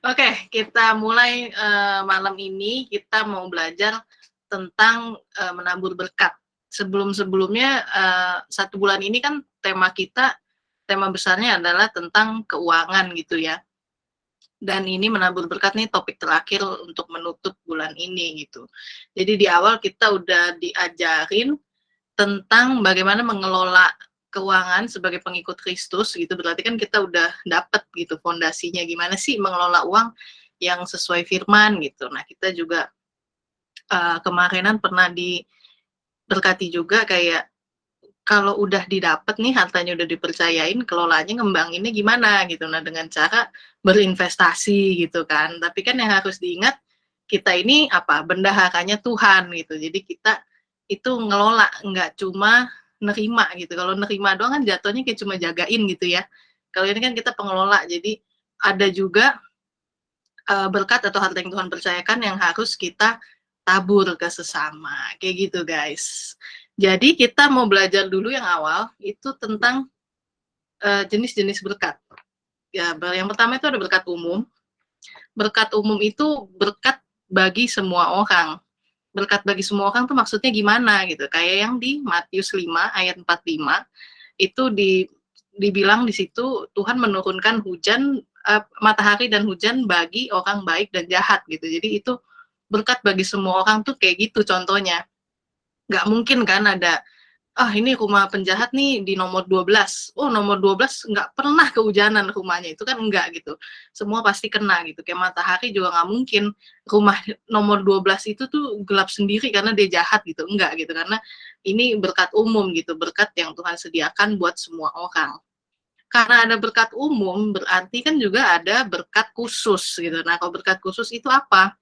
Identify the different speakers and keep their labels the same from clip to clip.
Speaker 1: Oke, kita mulai malam ini kita mau belajar tentang menabur berkat. Sebelumnya 1 bulan ini kan tema besarnya adalah tentang keuangan gitu ya. Dan ini menabur berkat nih topik terakhir untuk menutup bulan ini gitu. Jadi di awal kita udah diajarin tentang bagaimana mengelola keuangan sebagai pengikut Kristus gitu, berarti kan kita udah dapet gitu fondasinya gimana sih mengelola uang yang sesuai firman gitu. Nah, kita juga kemarinan pernah diberkati juga kayak kalau udah didapat nih hartanya udah dipercayain, kelolanya ngembanginnya gimana gitu. Nah, dengan cara berinvestasi gitu kan. Tapi kan yang harus diingat kita ini apa? Bendaharanya Tuhan gitu. Jadi kita itu ngelola, nggak cuma nerima gitu. Kalau nerima doang kan jatuhnya kayak cuma jagain gitu ya. Kalau ini kan kita pengelola. Jadi ada juga berkat atau harta yang Tuhan percayakan yang harus kita tabur ke sesama. Kayak gitu, guys. Jadi kita mau belajar dulu yang awal itu tentang jenis-jenis berkat. Ya, yang pertama itu ada berkat umum. Berkat umum itu berkat bagi semua orang. Berkat bagi semua orang tuh maksudnya gimana gitu. Kayak yang di Matius 5 ayat 45 itu dibilang di situ Tuhan menurunkan hujan matahari dan hujan bagi orang baik dan jahat gitu. Jadi itu berkat bagi semua orang tuh kayak gitu contohnya. Nggak mungkin kan ada ini rumah penjahat nih di nomor 12. Oh, nomor 12 nggak pernah kehujanan rumahnya. Itu kan enggak gitu. Semua pasti kena gitu. Kayak matahari juga nggak mungkin rumah nomor 12 itu tuh gelap sendiri karena dia jahat gitu. Enggak gitu. Karena ini berkat umum gitu. Berkat yang Tuhan sediakan buat semua orang. Karena ada berkat umum, berarti kan juga ada berkat khusus gitu. Nah, kalau berkat khusus itu apa?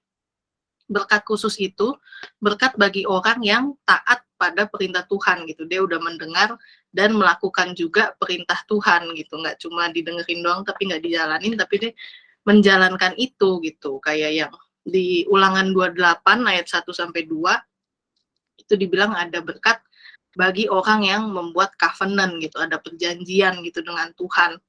Speaker 1: Berkat khusus itu berkat bagi orang yang taat pada perintah Tuhan gitu. Dia udah mendengar dan melakukan juga perintah Tuhan gitu. Nggak cuma didengerin doang tapi nggak dijalanin, tapi dia menjalankan itu gitu. Kayak yang di Ulangan 28 ayat 1 sampai 2 itu dibilang ada berkat bagi orang yang membuat covenant gitu, ada perjanjian gitu dengan Tuhan.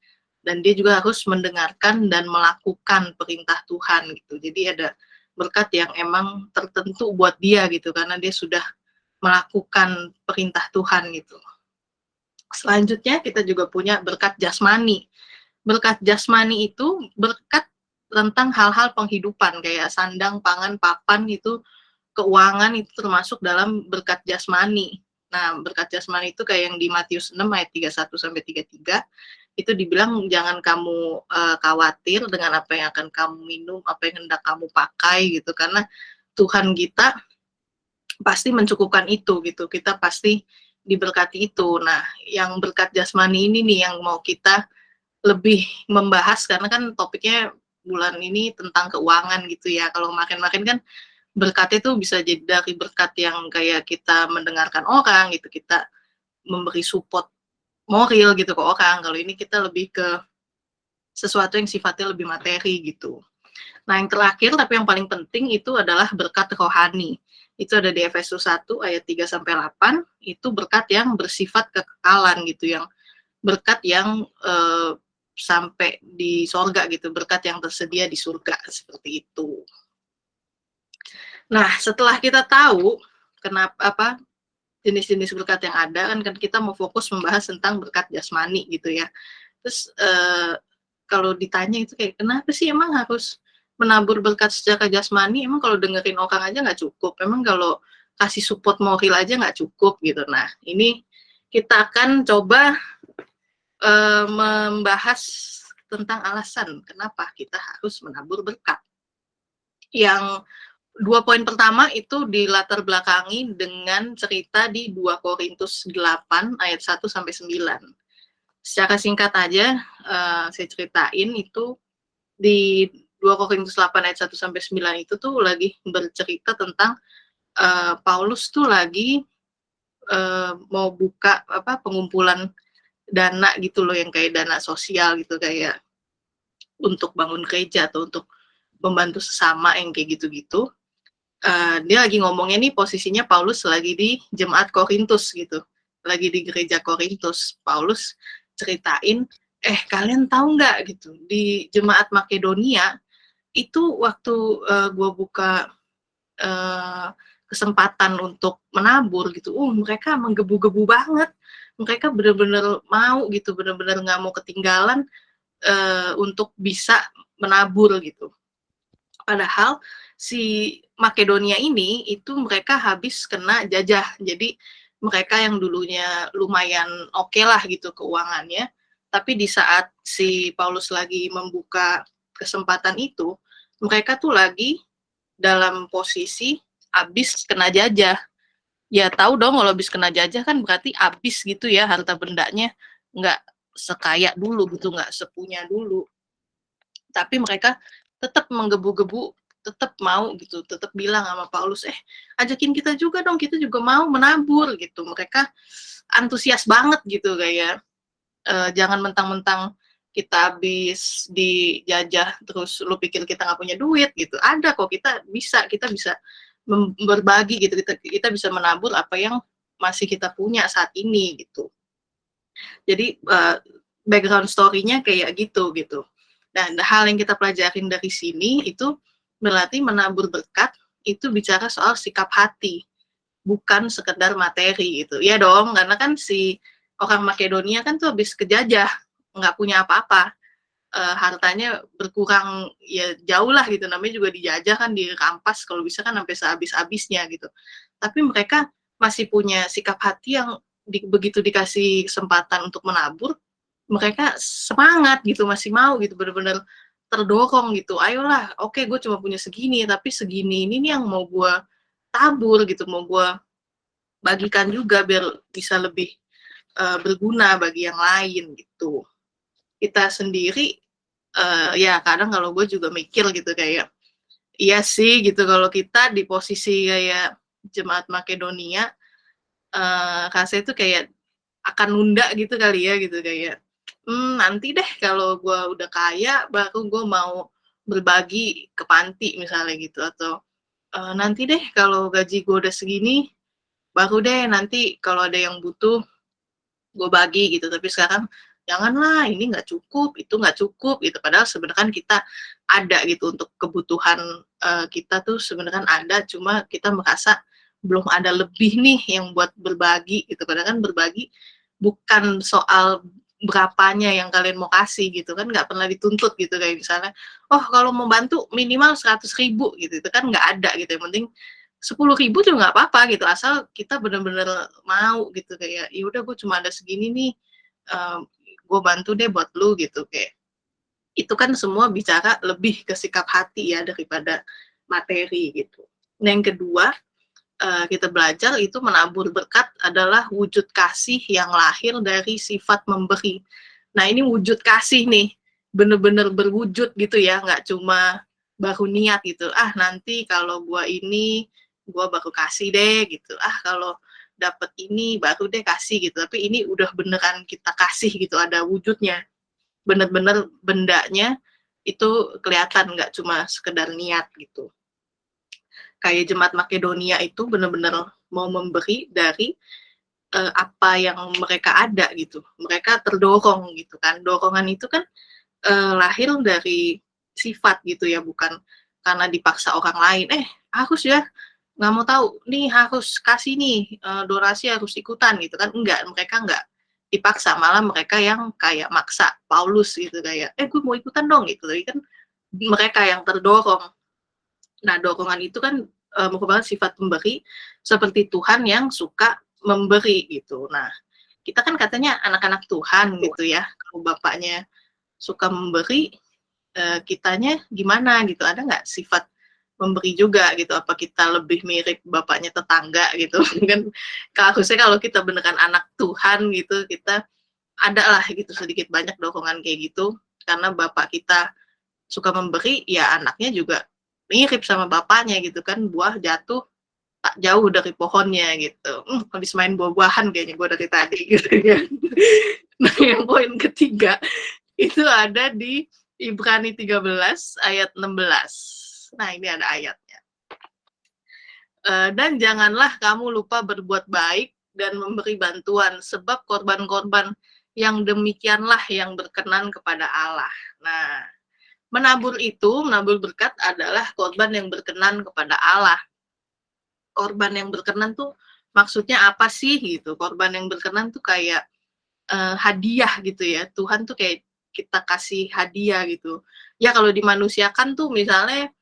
Speaker 1: Dan dia juga harus mendengarkan dan melakukan perintah Tuhan gitu. Jadi ada berkat yang emang tertentu buat dia gitu karena dia sudah melakukan perintah Tuhan gitu. Selanjutnya kita juga punya berkat jasmani. Berkat jasmani itu berkat tentang hal-hal penghidupan kayak sandang, pangan, papan itu, keuangan itu termasuk dalam berkat jasmani. Nah, berkat jasmani itu kayak yang di Matius 6 ayat 31 sampai 33 itu dibilang jangan kamu khawatir dengan apa yang akan kamu minum, apa yang hendak kamu pakai gitu karena Tuhan kita pasti mencukupkan itu gitu. Kita pasti diberkati itu. Nah, yang berkat jasmani ini nih yang mau kita lebih membahas karena kan topiknya bulan ini tentang keuangan gitu ya. Kalau makin-makin kan berkat itu bisa jadi dari berkat yang kayak kita mendengarkan orang gitu, kita memberi support moral gitu ke orang. Kalau ini kita lebih ke sesuatu yang sifatnya lebih materi gitu. Nah, yang terakhir tapi yang paling penting itu adalah berkat rohani. Itu ada di Efesus 1 ayat 3 sampai 8, itu berkat yang bersifat kekekalan gitu, yang berkat yang sampai di sorga gitu, berkat yang tersedia di surga seperti itu. Nah, setelah kita tahu kenapa jenis-jenis berkat yang ada kan kita mau fokus membahas tentang berkat jasmani gitu ya. Terus kalau ditanya itu kayak kenapa sih emang harus menabur berkat secara jasmani? Emang kalau dengerin orang aja nggak cukup? Emang kalau kasih support moral aja nggak cukup gitu? Nah, ini kita akan coba membahas tentang alasan kenapa kita harus menabur berkat. Yang 2 poin pertama itu dilatar belakangi dengan cerita di 2 Korintus 8 ayat 1 sampai 9. Secara singkat aja saya ceritain itu di 2 Korintus 8 ayat 1 sampai 9 itu tuh lagi bercerita tentang Paulus tuh lagi mau buka pengumpulan dana gitu loh yang kayak dana sosial gitu kayak untuk bangun gereja atau untuk membantu sesama yang kayak gitu-gitu. Dia lagi ngomongnya nih posisinya Paulus lagi di jemaat Korintus gitu, lagi di gereja Korintus. Paulus ceritain, kalian tahu nggak gitu, di jemaat Makedonia itu waktu gue buka kesempatan untuk menabur gitu, mereka menggebu-gebu banget, mereka bener-bener mau gitu, bener-bener nggak mau ketinggalan untuk bisa menabur gitu. Padahal si Makedonia ini itu mereka habis kena jajah, jadi mereka yang dulunya lumayan oke lah gitu keuangannya, tapi di saat si Paulus lagi membuka kesempatan itu, mereka tuh lagi dalam posisi habis kena jajah. Ya tahu dong kalau habis kena jajah kan berarti habis gitu ya harta bendanya, nggak sekaya dulu gitu, nggak sepunya dulu. Tapi mereka tetap menggebu-gebu, tetap mau gitu, tetap bilang sama Paulus, ajakin kita juga dong, kita juga mau menabur gitu. Mereka antusias banget gitu, kayak jangan mentang-mentang kita habis dijajah terus lu pikir kita nggak punya duit gitu. Ada kok, kita bisa berbagi gitu, kita bisa menabur apa yang masih kita punya saat ini gitu. Jadi background story-nya kayak gitu gitu. Dan hal yang kita pelajarin dari sini itu berarti menabur berkat itu bicara soal sikap hati, bukan sekedar materi gitu. Ya dong, karena kan si orang Makedonia kan tuh habis kejajah, nggak punya apa-apa. Hartanya berkurang ya jauh lah gitu, namanya juga dijajah kan, dirampas kalau bisa kan sampai sehabis-habisnya gitu. Tapi mereka masih punya sikap hati yang begitu dikasih kesempatan untuk menabur, mereka semangat gitu, masih mau gitu, bener-bener terdorong gitu, ayolah, oke gue cuma punya segini, tapi segini ini nih yang mau gue tabur gitu, mau gue bagikan juga biar bisa lebih berguna bagi yang lain gitu. Kita sendiri ya kadang kalau gue juga mikir gitu kayak, iya sih gitu, kalau kita di posisi kayak jemaat Makedonia, rasanya itu kayak akan nunda gitu kali ya gitu, kayak nanti deh kalau gue udah kaya baru gue mau berbagi ke panti misalnya gitu, atau nanti deh kalau gaji gue udah segini baru deh nanti kalau ada yang butuh gue bagi gitu. Tapi sekarang janganlah, ini nggak cukup, itu nggak cukup gitu, padahal sebenarnya kan kita ada gitu untuk kebutuhan kita tuh sebenarnya ada, cuma kita merasa belum ada lebih nih yang buat berbagi gitu. Padahal kan berbagi bukan soal berapanya yang kalian mau kasih gitu kan, nggak pernah dituntut gitu, kayak misalnya kalau mau bantu minimal 100.000 gitu, itu kan nggak ada gitu. Yang penting 10.000 juga nggak apa-apa gitu, asal kita bener-bener mau gitu, kayak ya udah gue cuma ada segini nih, gue bantu deh buat lu gitu. Kayak itu kan semua bicara lebih ke sikap hati ya daripada materi gitu. Nah, yang kedua, kita belajar itu menabur berkat adalah wujud kasih yang lahir dari sifat memberi. Nah, ini wujud kasih nih, bener-bener berwujud gitu ya, nggak cuma baru niat gitu, nanti kalau gua ini, gua baru kasih deh gitu, kalau dapet ini baru deh kasih gitu, tapi ini udah beneran kita kasih gitu, ada wujudnya, bener-bener bendanya itu kelihatan, nggak cuma sekedar niat gitu. Kayak jemaat Makedonia itu bener-bener mau memberi dari apa yang mereka ada gitu. Mereka terdorong gitu kan. Dorongan itu kan lahir dari sifat gitu ya, bukan karena dipaksa orang lain. Harus ya, nggak mau tahu nih, harus kasih nih, donasi harus ikutan gitu kan. Enggak, mereka enggak dipaksa, malah mereka yang kayak maksa Paulus gitu, kayak gue mau ikutan dong gitu. Tapi kan mereka yang terdorong. Nah, dorongan itu kan merupakan sifat pemberi, seperti Tuhan yang suka memberi gitu. Nah, kita kan katanya anak-anak Tuhan gitu ya, kalau bapaknya suka memberi, kitanya gimana gitu, ada nggak sifat memberi juga gitu, apa kita lebih mirip bapaknya tetangga gitu kan. Harusnya kalau kita beneran anak Tuhan gitu, kita ada lah gitu sedikit banyak dorongan kayak gitu, karena bapak kita suka memberi, ya anaknya juga mirip sama bapaknya gitu kan, buah jatuh tak jauh dari pohonnya gitu. Habis main buah-buahan kayaknya gue dari tadi gitu ya. Nah, yang poin ketiga itu ada di Ibrani 13 ayat 16. Nah, ini ada ayatnya. Dan janganlah kamu lupa berbuat baik dan memberi bantuan, sebab korban-korban yang demikianlah yang berkenan kepada Allah. Nah, menabur berkat adalah korban yang berkenan kepada Allah. Korban yang berkenan tuh maksudnya apa sih gitu? Korban yang berkenan tuh kayak hadiah gitu ya. Tuhan tuh kayak kita kasih hadiah gitu. Ya kalau dimanusiakan tuh misalnya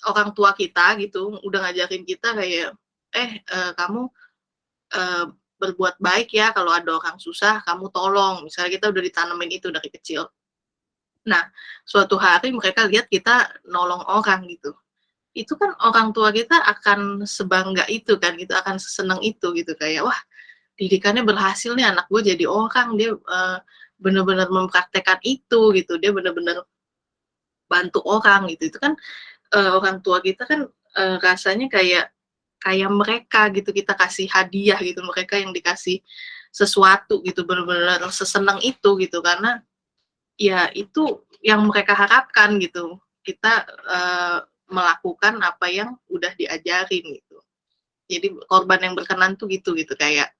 Speaker 1: orang tua kita gitu udah ngajarin kita kayak kamu berbuat baik ya, kalau ada orang susah kamu tolong. Misalnya kita udah ditanemin itu dari kecil. Nah, suatu hari mereka lihat kita nolong orang gitu. Itu kan orang tua kita akan sebangga itu kan gitu, akan sesenang itu gitu kayak wah, didikannya berhasil nih anak gue jadi orang, dia benar-benar mempraktekkan itu gitu, dia benar-benar bantu orang gitu. Itu kan orang tua kita kan rasanya kayak kayak mereka gitu, kita kasih hadiah gitu, mereka yang dikasih sesuatu gitu, benar-benar sesenang itu gitu, karena ya itu yang mereka harapkan gitu, kita melakukan apa yang udah diajarin gitu. Jadi korban yang berkenan tuh gitu kayak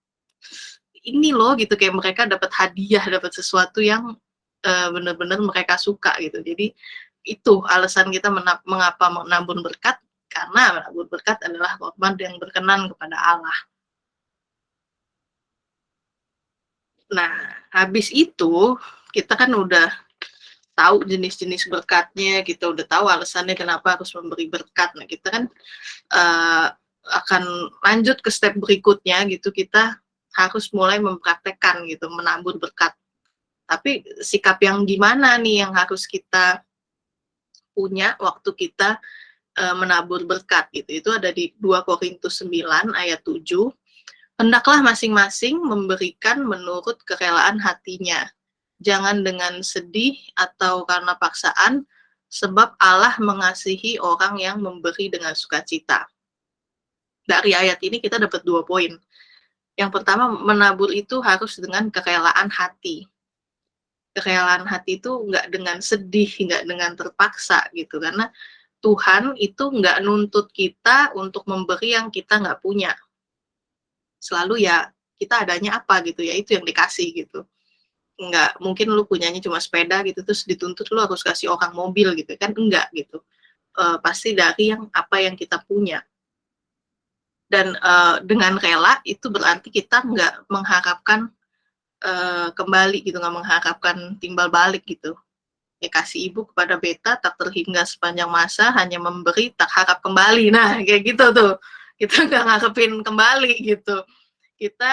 Speaker 1: ini loh gitu, kayak mereka dapat hadiah, dapat sesuatu yang benar-benar mereka suka gitu. Jadi itu alasan kita mengapa menabur berkat, karena menabur berkat adalah korban yang berkenan kepada Allah. Nah, habis itu kita kan udah tahu jenis-jenis berkatnya, kita udah tahu alasannya kenapa harus memberi berkat. Nah, kita kan akan lanjut ke step berikutnya gitu, kita harus mulai mempraktekkan gitu, menabur berkat. Tapi sikap yang gimana nih yang harus kita punya waktu kita menabur berkat gitu. Itu ada di 2 Korintus 9 ayat 7. Hendaklah masing-masing memberikan menurut kerelaan hatinya. Jangan dengan sedih atau karena paksaan, sebab Allah mengasihi orang yang memberi dengan sukacita. Dari ayat ini kita dapat 2 poin. Yang pertama, menabur itu harus dengan kerelaan hati. Kerelaan hati itu nggak dengan sedih, nggak dengan terpaksa gitu. Karena Tuhan itu nggak nuntut kita untuk memberi yang kita nggak punya. Selalu ya kita adanya apa gitu ya, itu yang dikasih gitu. Nggak mungkin lu punyanya cuma sepeda gitu terus dituntut lu harus kasih orang mobil gitu kan, enggak gitu. Pasti dari yang apa yang kita punya. Dan dengan rela itu berarti kita nggak mengharapkan kembali gitu, nggak mengharapkan timbal balik gitu. Ya kasih ibu kepada beta tak terhingga sepanjang masa, hanya memberi tak harap kembali. Nah kayak gitu tuh, kita nggak ngarepin kembali gitu. Kita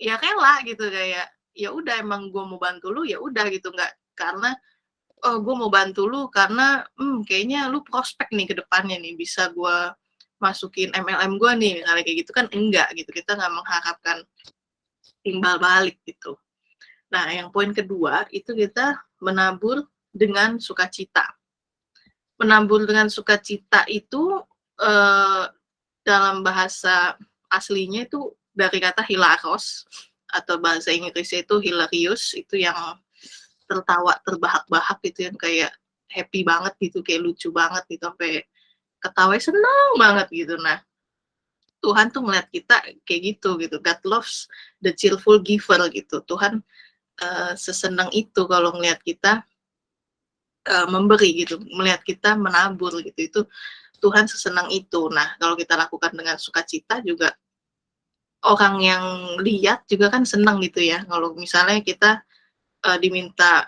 Speaker 1: ya rela gitu, kayak ya udah emang gue mau bantu lu ya udah gitu, nggak karena oh gue mau bantu lu karena kayaknya lu prospek nih ke depannya nih bisa gue masukin MLM gue nih, misalnya kayak gitu kan, enggak gitu, kita nggak mengharapkan timbal balik gitu. Nah yang poin kedua itu kita menabur dengan sukacita. Menabur dengan sukacita itu dalam bahasa aslinya itu dari kata hilaros, atau bahasa Inggrisnya itu hilarious, itu yang tertawa terbahak-bahak gitu, yang kayak happy banget gitu, kayak lucu banget gitu, sampai ketawa seneng banget gitu. Nah, Tuhan tuh ngeliat kita kayak gitu. God loves the cheerful giver gitu. Tuhan sesenang itu kalau ngeliat kita memberi gitu, melihat kita menabur gitu. Itu Tuhan sesenang itu. Nah, kalau kita lakukan dengan sukacita juga, orang yang lihat juga kan senang gitu ya. Kalau misalnya kita diminta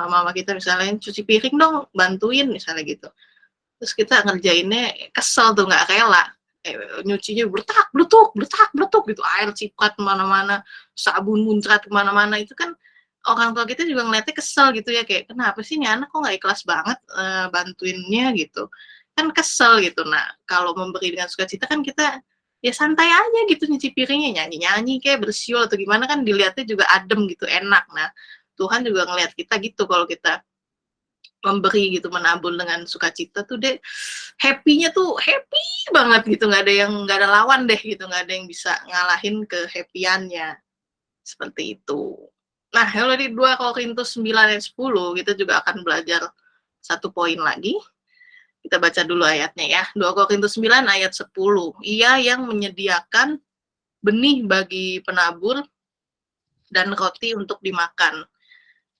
Speaker 1: mama kita misalnya cuci piring dong, bantuin misalnya gitu. Terus kita ngerjainnya kesel tuh, nggak rela. Nyucinya bletuk gitu, air ciprat kemana-mana, sabun muncrat kemana-mana, itu kan orang tua kita juga ngeliatnya kesel gitu ya, kayak kenapa sih nih anak kok nggak ikhlas banget bantuinnya gitu, kan kesel gitu. Nah kalau memberi dengan sukacita kan kita ya santai aja gitu, nyuci piringnya nyanyi-nyanyi kayak bersiul atau gimana, kan dilihatnya juga adem gitu, enak. Nah Tuhan juga ngeliat kita gitu, kalau kita memberi gitu, menabur dengan sukacita tuh deh happy-nya tuh happy banget gitu, nggak ada lawan deh gitu, nggak ada yang bisa ngalahin kehappy-annya, seperti itu. Nah kalau di 2 Korintus 9 ayat 10 kita juga akan belajar satu poin lagi. Kita baca dulu ayatnya ya. 2 Korintus 9 ayat 10. Ia yang menyediakan benih bagi penabur dan roti untuk dimakan.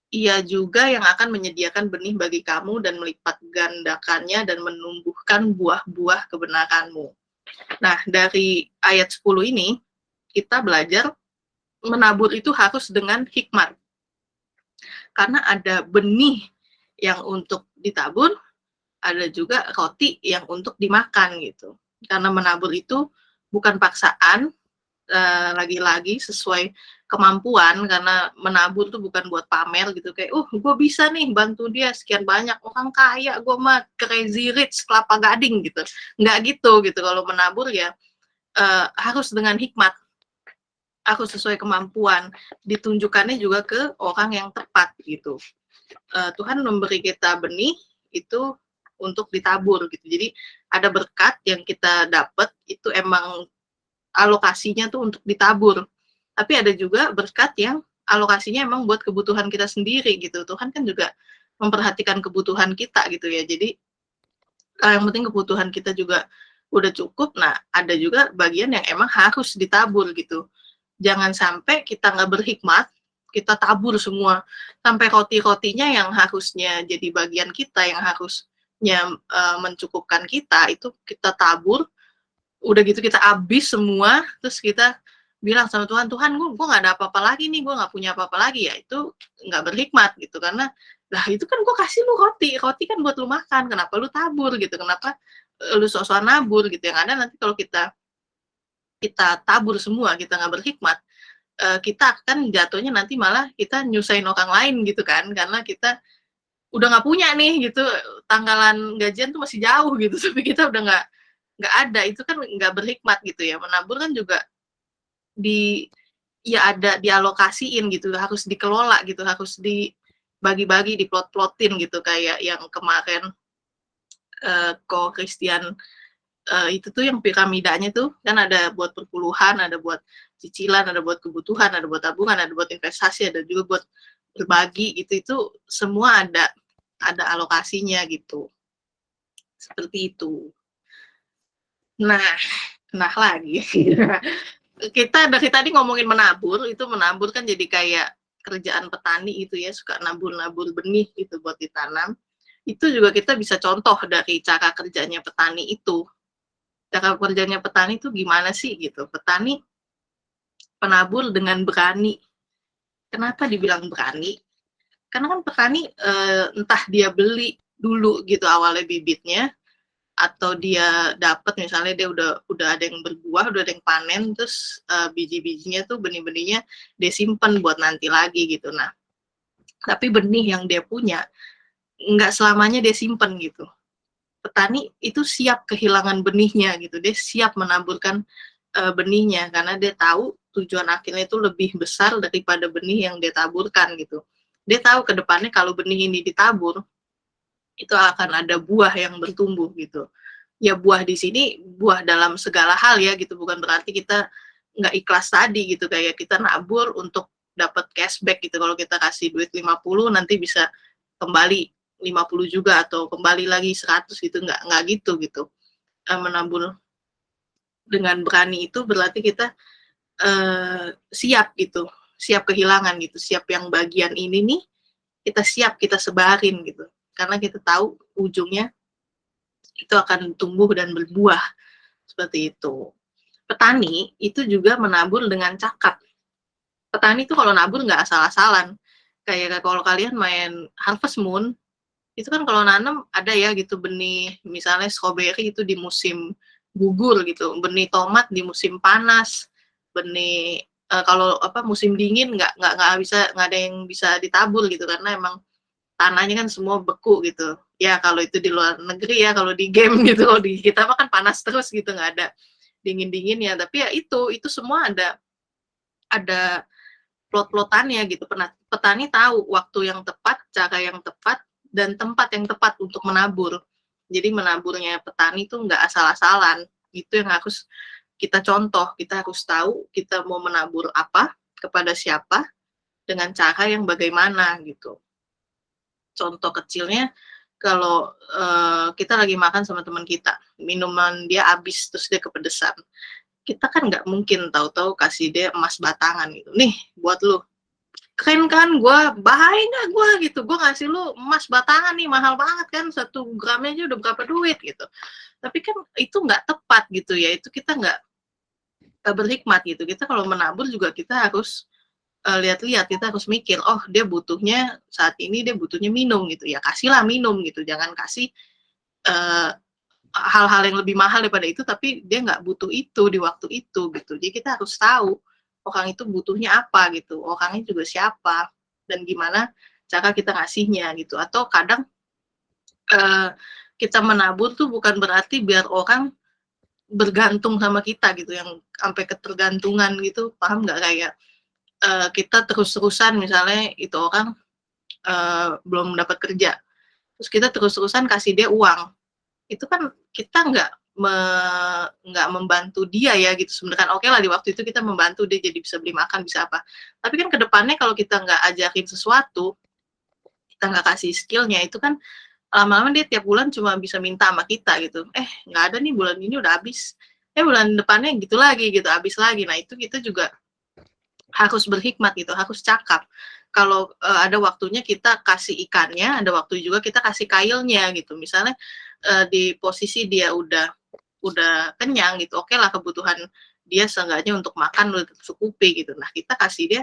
Speaker 1: Ia juga yang akan menyediakan benih bagi kamu dan melipat gandakannya dan menumbuhkan buah-buah kebenaranmu. Nah, dari ayat 10 ini, kita belajar menabur itu harus dengan hikmat. Karena ada benih yang untuk ditabur, ada juga roti yang untuk dimakan gitu. Karena menabur itu bukan paksaan, lagi-lagi sesuai kemampuan, karena menabur tuh bukan buat pamer gitu kayak gue bisa nih bantu dia sekian banyak, orang kaya gue mah crazy rich kelapa gading gitu, nggak gitu kalau menabur ya harus dengan hikmat, harus sesuai kemampuan, ditunjukkannya juga ke orang yang tepat gitu. Tuhan memberi kita benih itu untuk ditabur gitu, jadi ada berkat yang kita dapat itu emang alokasinya tuh untuk ditabur. Tapi ada juga berkat yang alokasinya emang buat kebutuhan kita sendiri gitu. Tuhan kan juga memperhatikan kebutuhan kita gitu ya. Jadi yang penting kebutuhan kita juga udah cukup. Nah, ada juga bagian yang emang harus ditabur gitu. Jangan sampai kita nggak berhikmat, kita tabur semua. Sampai roti-rotinya yang harusnya jadi bagian kita, yang harusnya mencukupkan kita, itu kita tabur, udah gitu kita habis semua, terus kita bilang sama Tuhan, Tuhan gue nggak ada apa-apa lagi nih, gue nggak punya apa-apa lagi, ya itu nggak berhikmat gitu. Karena lah itu kan gue kasih lu roti kan buat lu makan, kenapa lu tabur gitu, kenapa lu sok-sokan nabur gitu. Yang ada nanti kalau kita tabur semua, kita nggak berhikmat, kita akan jatuhnya nanti malah kita nyusahin orang lain gitu kan, karena kita udah nggak punya nih gitu, tanggalan gajian tuh masih jauh gitu, tapi kita udah nggak ada. Itu kan nggak berhikmat gitu ya. Menabur kan juga ada dialokasiin gitu, harus dikelola gitu, harus dibagi-bagi, diplot-plotin gitu, kayak yang kemarin Christian itu tuh yang piramidanya tuh kan ada buat perpuluhan, ada buat cicilan, ada buat kebutuhan, ada buat tabungan, ada buat investasi, ada juga buat berbagi gitu. Itu semua ada alokasinya gitu, seperti itu. Nah lagi kita dari tadi ngomongin menabur, itu menabur kan jadi kayak kerjaan petani itu ya, suka nabur-nabur benih gitu buat ditanam. Itu juga kita bisa contoh dari cara kerjanya petani itu. Cara kerjanya petani itu gimana sih gitu. Petani penabur dengan berani. Kenapa dibilang berani? Karena kan petani entah dia beli dulu gitu awalnya bibitnya, atau dia dapat misalnya dia udah ada yang berbuah, udah ada yang panen, terus biji-bijinya tuh benih-benihnya dia simpen buat nanti lagi gitu. Nah, tapi benih yang dia punya nggak selamanya dia simpen gitu. Petani itu siap kehilangan benihnya gitu, dia siap menaburkan benihnya karena dia tahu tujuan akhirnya itu lebih besar daripada benih yang dia taburkan gitu. Dia tahu ke depannya kalau benih ini ditabur, itu akan ada buah yang bertumbuh gitu. Ya buah di sini buah dalam segala hal ya gitu, bukan berarti kita nggak ikhlas tadi gitu, kayak kita nabur untuk dapat cashback gitu, kalau kita kasih duit 50 nanti bisa kembali 50 juga atau kembali lagi 100 gitu, nggak gitu. Menabur dengan berani itu berarti kita siap gitu, siap kehilangan gitu, siap yang bagian ini nih kita siap kita sebarin gitu, karena kita tahu ujungnya itu akan tumbuh dan berbuah, seperti itu. Petani itu juga menabur dengan cakap. Petani itu kalau nabur nggak asal-asalan. Kayak kalau kalian main Harvest Moon, itu kan kalau nanam ada ya gitu benih, misalnya strawberry itu di musim gugur gitu, benih tomat di musim panas, benih kalau musim dingin nggak ada yang bisa ditabur gitu, karena emang tanahnya kan semua beku gitu. Ya kalau itu di luar negeri ya, kalau di game gitu, kalau di kita mah kan panas terus gitu, nggak ada dingin-dingin ya. Tapi ya itu semua ada plot-plotannya gitu. Petani tahu waktu yang tepat, cara yang tepat, dan tempat yang tepat untuk menabur. Jadi menaburnya petani itu nggak asal-asalan. Itu yang harus kita contoh. Kita harus tahu kita mau menabur apa, kepada siapa, dengan cara yang bagaimana gitu. Contoh kecilnya, kalau kita lagi makan sama teman kita, minuman dia habis terus dia kepedesan, kita kan nggak mungkin tahu-tahu kasih dia emas batangan gitu, nih buat lu, keren kan gue, bahaya nggak gue gitu, gue ngasih lu emas batangan nih mahal banget kan, 1 gramnya aja udah berapa duit gitu. Tapi kan itu nggak tepat gitu ya, itu kita nggak berhikmat gitu. Kita kalau menabur juga kita harus lihat-lihat, kita harus mikir, oh dia butuhnya saat ini dia butuhnya minum gitu ya, kasihlah minum gitu, jangan kasih uh, hal-hal yang lebih mahal daripada itu, tapi dia nggak butuh itu di waktu itu gitu. Jadi kita harus tahu orang itu butuhnya apa gitu, orangnya juga siapa dan gimana cara kita ngasihnya gitu. Atau kadang uh, kita menabur tuh bukan berarti biar orang bergantung sama kita gitu, yang sampai ketergantungan gitu, paham nggak? Kayak kita terus-terusan misalnya itu orang belum dapat kerja, terus kita terus-terusan kasih dia uang, itu kan kita nggak membantu dia ya gitu sebenarnya. Oke lah di waktu itu kita membantu dia jadi bisa beli makan, bisa apa, tapi kan kedepannya kalau kita nggak ajakin sesuatu, kita nggak kasih skillnya, itu kan lama-lama dia tiap bulan cuma bisa minta sama kita gitu, nggak ada nih bulan ini udah habis, bulan depannya gitu lagi gitu, habis lagi. Nah itu kita juga harus berhikmat gitu, harus cakap. Kalau ada waktunya kita kasih ikannya, ada waktu juga kita kasih kailnya gitu. Misalnya di posisi dia udah kenyang gitu, oke lah kebutuhan dia seenggaknya untuk makan udah tercukupi gitu. Nah kita kasih dia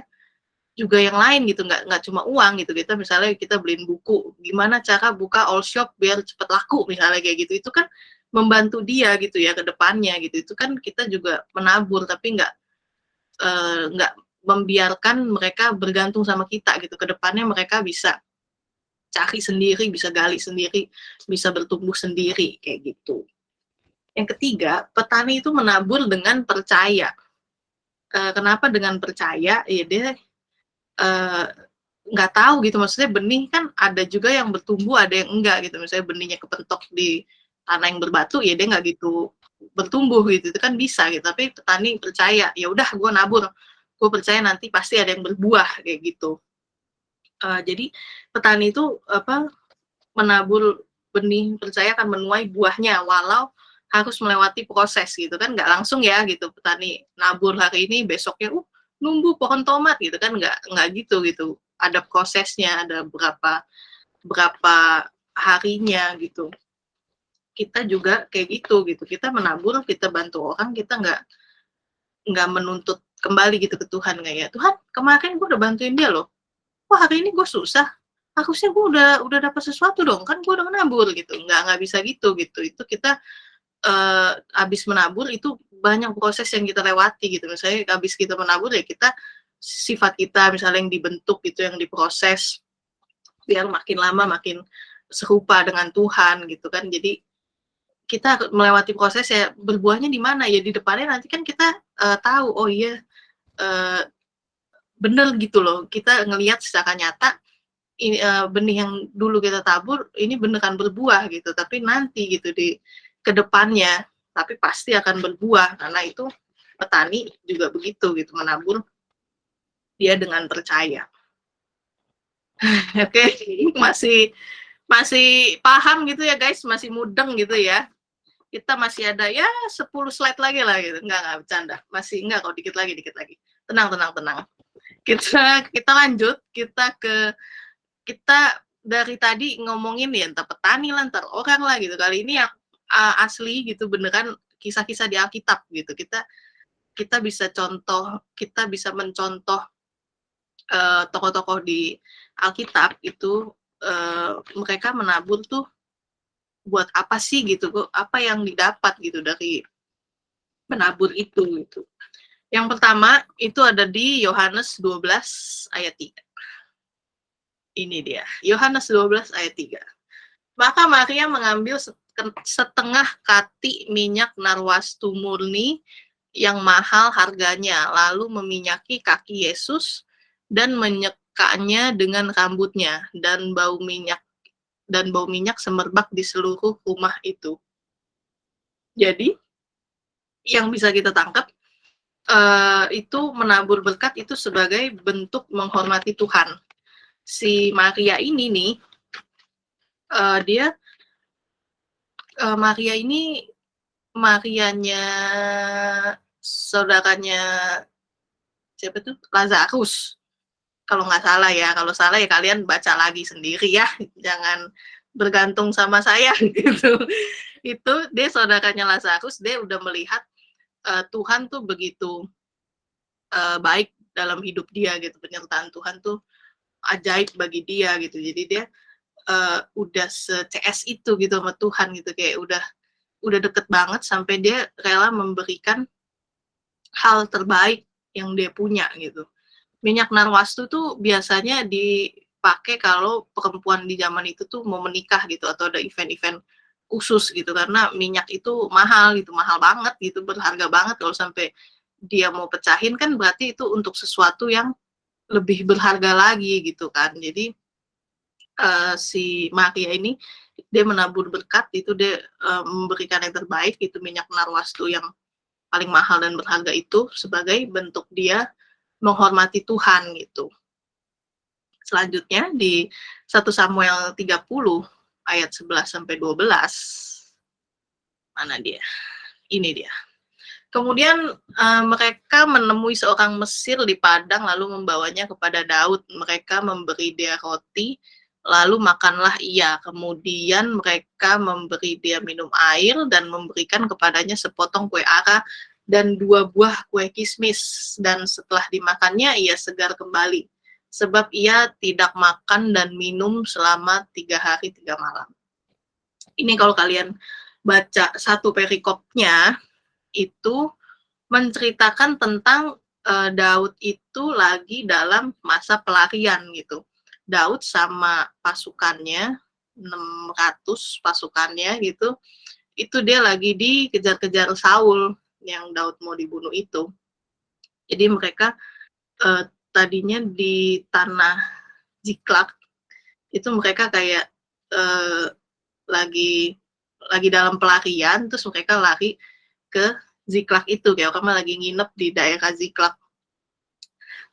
Speaker 1: juga yang lain gitu, nggak cuma uang gitu. Kita misalnya kita beliin buku, gimana cara buka all shop biar cepet laku misalnya kayak gitu. Itu kan membantu dia gitu ya ke depannya gitu. Itu kan kita juga menabur, tapi nggak membiarkan mereka bergantung sama kita gitu. Kedepannya mereka bisa cari sendiri, bisa gali sendiri, bisa bertumbuh sendiri kayak gitu. Yang ketiga, petani itu menabur dengan percaya. Kenapa dengan percaya? Ya dia nggak tahu gitu, maksudnya benih kan ada juga yang bertumbuh, ada yang enggak gitu. Misalnya benihnya kepentok di tanah yang berbatu, ya dia nggak gitu bertumbuh gitu, itu kan bisa gitu. Tapi petani percaya, ya udah gue nabur, gue percaya nanti pasti ada yang berbuah kayak gitu. Jadi petani itu menabur benih percaya akan menuai buahnya, walau harus melewati proses gitu kan, nggak langsung ya gitu. Petani nabur hari ini besoknya numbuh pohon tomat gitu kan, nggak gitu gitu. Ada prosesnya, ada berapa berapa harinya gitu. Kita juga kayak gitu gitu. Kita menabur, kita bantu orang, kita nggak menuntut kembali gitu ke Tuhan, nggak ya Tuhan kemarin gue udah bantuin dia loh, wah hari ini gue susah, harusnya gue udah dapat sesuatu dong, kan gue udah menabur gitu. Nggak bisa gitu gitu. Itu kita habis menabur itu banyak proses yang kita lewati gitu. Misalnya habis kita menabur ya kita, sifat kita misalnya yang dibentuk gitu, yang diproses biar makin lama makin serupa dengan Tuhan gitu kan. Jadi kita melewati proses ya, berbuahnya di mana ya di depannya nanti kan kita tahu, oh iya uh, bener gitu loh, kita ngelihat secara nyata ini benih yang dulu kita tabur ini beneran berbuah gitu. Tapi nanti gitu di kedepannya, tapi pasti akan berbuah, karena itu petani juga begitu gitu, menabur dia dengan percaya. Oke, masih masih paham gitu ya guys, masih mudeng gitu ya. Kita masih ada ya 10 slide lagi lah gitu. Enggak bercanda. Masih enggak kok, dikit lagi. Tenang. Kita lanjut, kita dari tadi ngomongin ya entah petani lah, entar orang lah gitu. Kali ini yang asli gitu, beneran kisah-kisah di Alkitab gitu. Kita bisa mencontoh tokoh-tokoh di Alkitab itu, mereka menabur tuh buat apa sih gitu, apa yang didapat gitu dari menabur itu gitu. Yang pertama itu ada di Yohanes 12 ayat 3. Ini dia, Yohanes 12 ayat 3. Maka Maria mengambil setengah kati minyak narwastu murni yang mahal harganya, lalu meminyaki kaki Yesus dan menyekanya dengan rambutnya, dan bau minyak semerbak di seluruh rumah itu. Jadi yang bisa kita tangkap itu menabur berkat itu sebagai bentuk menghormati Tuhan. Si Maria ini nih, dia Maria ini Marianya saudaranya siapa tuh, Lazarus. kalau nggak salah ya. Kalau salah ya kalian baca lagi sendiri ya, jangan bergantung sama saya gitu. Itu dia saudaranya Lazarus, dia udah melihat Tuhan tuh begitu baik dalam hidup dia gitu, penyertaan Tuhan tuh ajaib bagi dia gitu. Jadi dia udah se-CS itu gitu sama Tuhan gitu, kayak udah deket banget sampai dia rela memberikan hal terbaik yang dia punya gitu. Minyak narwastu tuh biasanya dipakai kalau perempuan di zaman itu tuh mau menikah gitu atau ada event-event khusus gitu, karena minyak itu mahal gitu, mahal banget gitu, berharga banget. Kalau sampai dia mau pecahin kan berarti itu untuk sesuatu yang lebih berharga lagi gitu kan. Jadi si Maria ini dia menabur berkat itu, dia memberikan yang terbaik itu, minyak narwastu yang paling mahal dan berharga itu, sebagai bentuk dia menghormati Tuhan gitu. Selanjutnya di 1 Samuel 30 ayat 11 sampai 12. Mana dia? Ini dia. Kemudian mereka menemui seorang Mesir di padang lalu membawanya kepada Daud. Mereka memberi dia roti, lalu makanlah ia. Kemudian mereka memberi dia minum air dan memberikan kepadanya sepotong kue ara dan 2 buah kue kismis. Dan setelah dimakannya ia segar kembali, sebab ia tidak makan dan minum selama 3 hari 3 malam. Ini kalau kalian baca satu perikopnya, itu menceritakan tentang Daud itu lagi dalam masa pelarian gitu. Daud sama pasukannya, 600 pasukannya gitu, itu dia lagi dikejar-kejar Saul yang Daud mau dibunuh itu. Jadi mereka tadinya di tanah Ziklag, itu mereka kayak lagi dalam pelarian, terus mereka lari ke Ziklag itu, kayak orang lagi nginep di daerah Ziklag.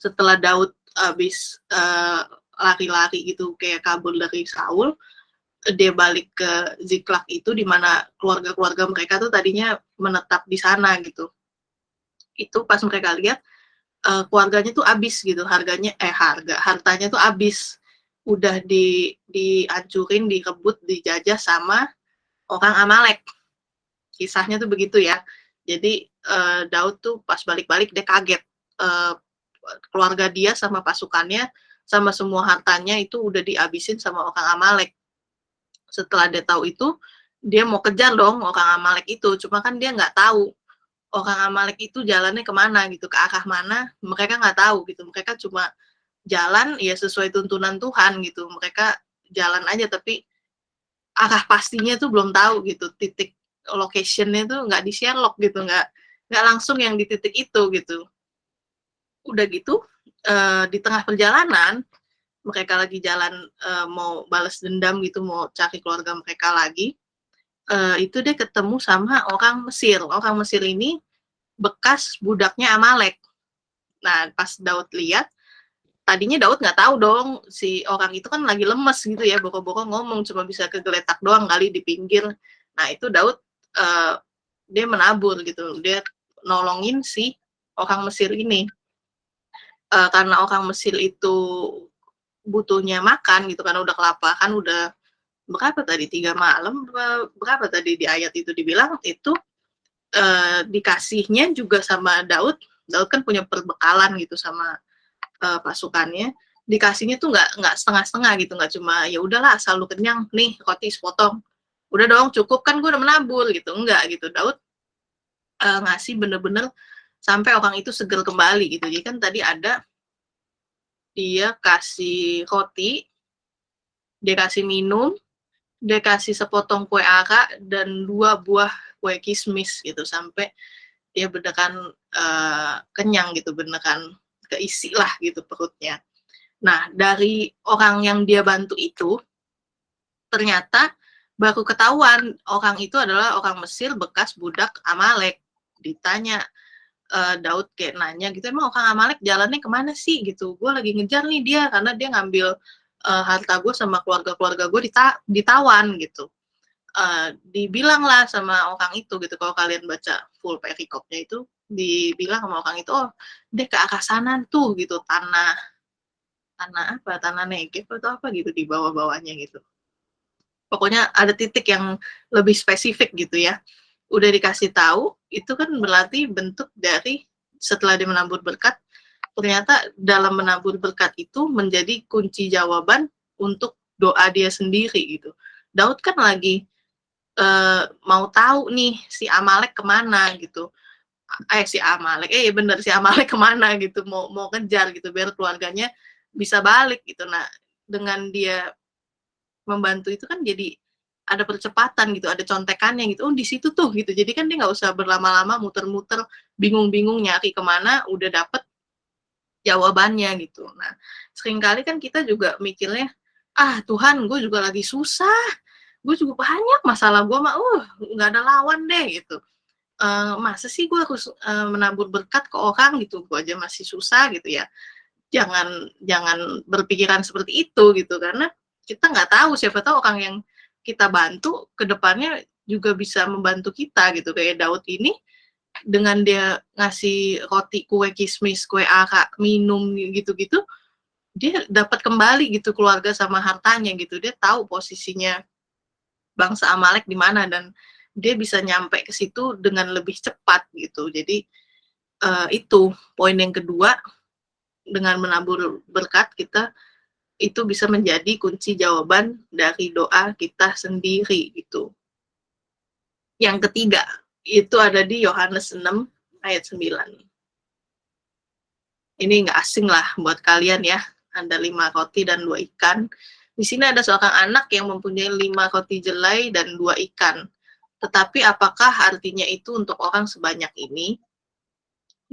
Speaker 1: Setelah Daud habis lari-lari gitu, kayak kabur dari Saul, dia balik ke Ziklag itu, di mana keluarga-keluarga mereka tuh tadinya menetap di sana gitu. Itu pas mereka lihat keluarganya tuh habis gitu, hartanya tuh habis, udah dihancurin, direbut, dijajah sama orang Amalek. Kisahnya tuh begitu ya. Jadi Daud tuh pas balik-balik dia kaget, keluarga dia sama pasukannya sama semua hartanya itu udah dihabisin sama orang Amalek. Setelah dia tahu itu, dia mau kejar dong orang Amalek itu, cuma kan dia nggak tahu orang Amalek itu jalannya kemana gitu, ke arah mana mereka nggak tahu gitu. Mereka cuma jalan ya sesuai tuntunan Tuhan gitu, mereka jalan aja, tapi arah pastinya tuh belum tahu gitu, titik location-nya tuh nggak di Sherlock gitu, nggak langsung yang di titik itu gitu. Udah gitu di tengah perjalanan mereka lagi jalan mau balas dendam gitu, mau cari keluarga mereka lagi, itu dia ketemu sama orang Mesir. Orang Mesir ini bekas budaknya Amalek. Nah pas Daud lihat, tadinya Daud nggak tahu dong si orang itu kan lagi lemes gitu ya, boro-boro ngomong cuma bisa kegeletak doang kali di pinggir. Nah itu Daud dia menabur gitu, dia nolongin si orang Mesir ini. Karena orang Mesir itu butuhnya makan gitu, karena udah kelaparan, udah berapa tadi 3 malam, berapa tadi di ayat itu dibilang itu dikasihnya juga sama Daud. Daud kan punya perbekalan gitu sama pasukannya, dikasihnya tuh nggak setengah-setengah gitu, nggak cuma ya udahlah asal lu kenyang nih roti sepotong, udah dong cukup kan gue udah menabur gitu, enggak gitu. Daud ngasih bener-bener sampai orang itu seger kembali gitu. Jadi kan tadi ada dia kasih roti, dia kasih minum, dia kasih sepotong kue ara dan 2 buah kue kismis gitu, sampai dia beneran kenyang gitu, beneran keisi lah gitu perutnya. Nah dari orang yang dia bantu itu, ternyata baru ketahuan orang itu adalah orang Mesir bekas budak Amalek. Ditanya Daud kayak nanya gitu, emang orang Amalek jalannya kemana sih gitu, gue lagi ngejar nih dia karena dia ngambil harta gue sama keluarga-keluarga gue ditawan gitu. Dibilang lah sama orang itu gitu, kalau kalian baca full perikopnya itu dibilang sama orang itu, oh dia ke arah sana tuh gitu, tanah tanah Negev atau apa gitu di bawah-bawahnya gitu. Pokoknya ada titik yang lebih spesifik gitu ya. Udah dikasih tahu, itu kan berarti bentuk dari setelah dia menabur berkat, ternyata dalam menabur berkat itu menjadi kunci jawaban untuk doa dia sendiri gitu. Daud kan lagi mau tahu nih si Amalek kemana gitu. Si Amalek, bener si Amalek kemana gitu, mau kejar gitu biar keluarganya bisa balik gitu. Nah, dengan dia membantu itu kan jadi ada percepatan gitu, ada contekannya gitu. Oh di situ tuh gitu. Jadi kan dia nggak usah berlama-lama muter-muter, bingung-bingung nyari kemana, udah dapet jawabannya gitu. Nah, seringkali kan kita juga mikirnya, ah Tuhan, gue juga lagi susah, gue juga banyak masalah gue mah, nggak ada lawan deh gitu. Masa sih gue harus menabur berkat ke orang gitu, gue aja masih susah gitu ya. Jangan berpikiran seperti itu gitu, karena kita nggak tahu, siapa tahu orang yang kita bantu ke depannya juga bisa membantu kita gitu. Kayak Daud ini dengan dia ngasih roti, kue kismis, kue arak, minum gitu-gitu, dia dapat kembali gitu keluarga sama hartanya gitu. Dia tahu posisinya bangsa Amalek di mana dan dia bisa nyampe ke situ dengan lebih cepat gitu. Jadi itu poin yang kedua, dengan menabur berkat kita itu bisa menjadi kunci jawaban dari doa kita sendiri gitu. Yang ketiga, itu ada di Yohanes 6 ayat 9. Ini nggak asing lah buat kalian ya. Ada 5 roti dan 2 ikan. Di sini ada seorang anak yang mempunyai 5 roti jelai dan 2 ikan. Tetapi apakah artinya itu untuk orang sebanyak ini?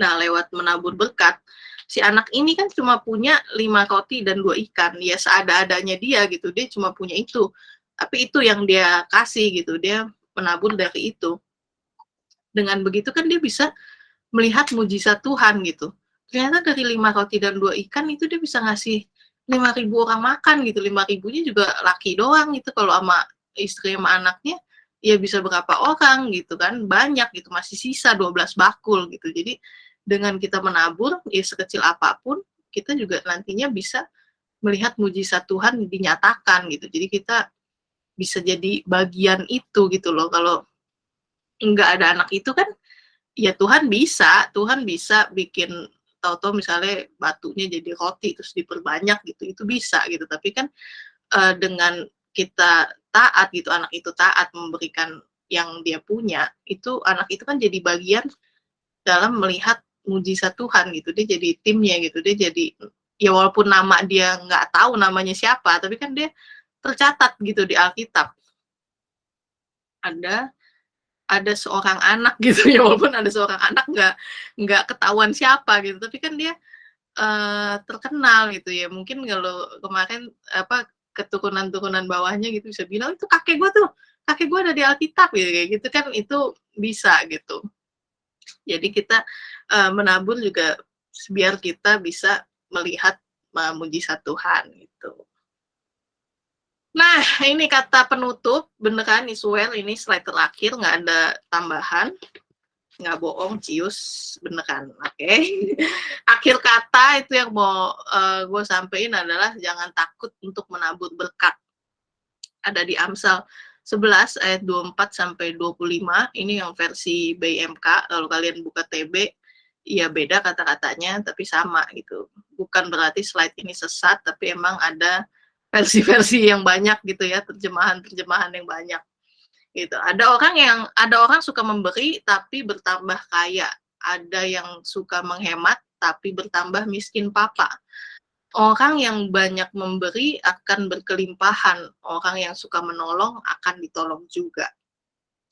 Speaker 1: Nah, lewat menabur berkat, si anak ini kan cuma punya 5 roti dan 2 ikan. Ya seada-adanya dia gitu, dia cuma punya itu. Tapi itu yang dia kasih gitu, dia menabur dari itu. Dengan begitu kan dia bisa melihat mujizat Tuhan gitu. Ternyata dari 5 roti dan 2 ikan itu dia bisa ngasih 5.000 orang makan gitu. 5.000-nya juga laki doang gitu, kalau sama istri sama anaknya ya bisa berapa orang gitu kan, banyak gitu, masih sisa 12 bakul gitu. Jadi dengan kita menabur ya sekecil apapun, kita juga nantinya bisa melihat mujizat Tuhan dinyatakan gitu. Jadi kita bisa jadi bagian itu gitu loh. Kalau nggak ada anak itu kan ya Tuhan bisa bikin, tahu-tahu misalnya batunya jadi roti terus diperbanyak gitu, itu bisa gitu. Tapi kan dengan kita taat gitu, anak itu taat memberikan yang dia punya, itu anak itu kan jadi bagian dalam melihat mujizat Tuhan gitu. Dia jadi timnya gitu, dia jadi, ya walaupun nama dia nggak tahu namanya siapa, tapi kan dia tercatat gitu di Alkitab. Ada ada seorang anak gitu ya, walaupun ada seorang anak nggak ketahuan siapa gitu, tapi kan dia terkenal gitu ya. Mungkin kalau kemarin apa, keturunan-turunan bawahnya gitu bisa bilang, "Itu kakek gue ada di Alkitab," gitu, kayak gitu kan, itu bisa gitu. Jadi kita menabur juga biar kita bisa melihat mujizat Tuhan gitu. Nah, ini kata penutup, beneran Iswell, ini slide terakhir, nggak ada tambahan. Nggak bohong, cius, beneran, oke. Akhir kata itu yang mau gue sampein adalah jangan takut untuk menabur berkat. Ada di Amsal 11 ayat 24 sampai 25, ini yang versi BMK. Kalau kalian buka TB, ya beda kata-katanya, tapi sama gitu. Bukan berarti slide ini sesat, tapi emang ada versi-versi yang banyak gitu ya, terjemahan-terjemahan yang banyak gitu. Ada orang suka memberi tapi bertambah kaya, ada yang suka menghemat tapi bertambah miskin papa. Orang yang banyak memberi akan berkelimpahan, orang yang suka menolong akan ditolong juga.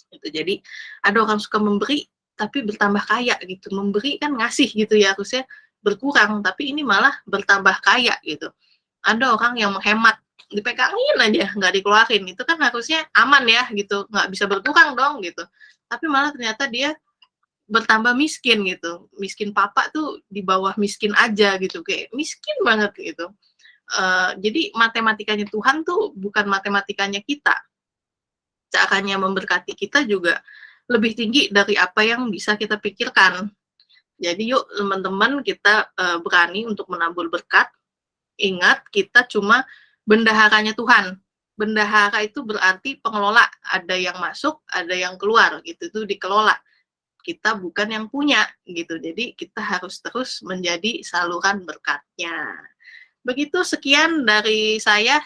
Speaker 1: Gitu. Jadi ada orang suka memberi tapi bertambah kaya gitu. Memberi kan ngasih gitu ya, harusnya berkurang, tapi ini malah bertambah kaya gitu. Ada orang yang menghemat, dipegangin aja nggak dikeluarin, itu kan harusnya aman ya gitu, nggak bisa berkurang dong gitu, tapi malah ternyata dia bertambah miskin gitu, miskin papa tuh di bawah miskin aja gitu, kayak miskin banget gitu. Jadi matematikanya Tuhan tuh bukan matematikanya kita, caranya memberkati kita juga lebih tinggi dari apa yang bisa kita pikirkan. Jadi yuk teman-teman, kita berani untuk menabur berkat, Ingat, kita cuma bendaharanya Tuhan. Bendahara itu berarti pengelola, ada yang masuk, ada yang keluar, gitu, itu dikelola. Kita bukan yang punya, gitu. Jadi kita harus terus menjadi saluran berkatnya. Begitu, sekian dari saya.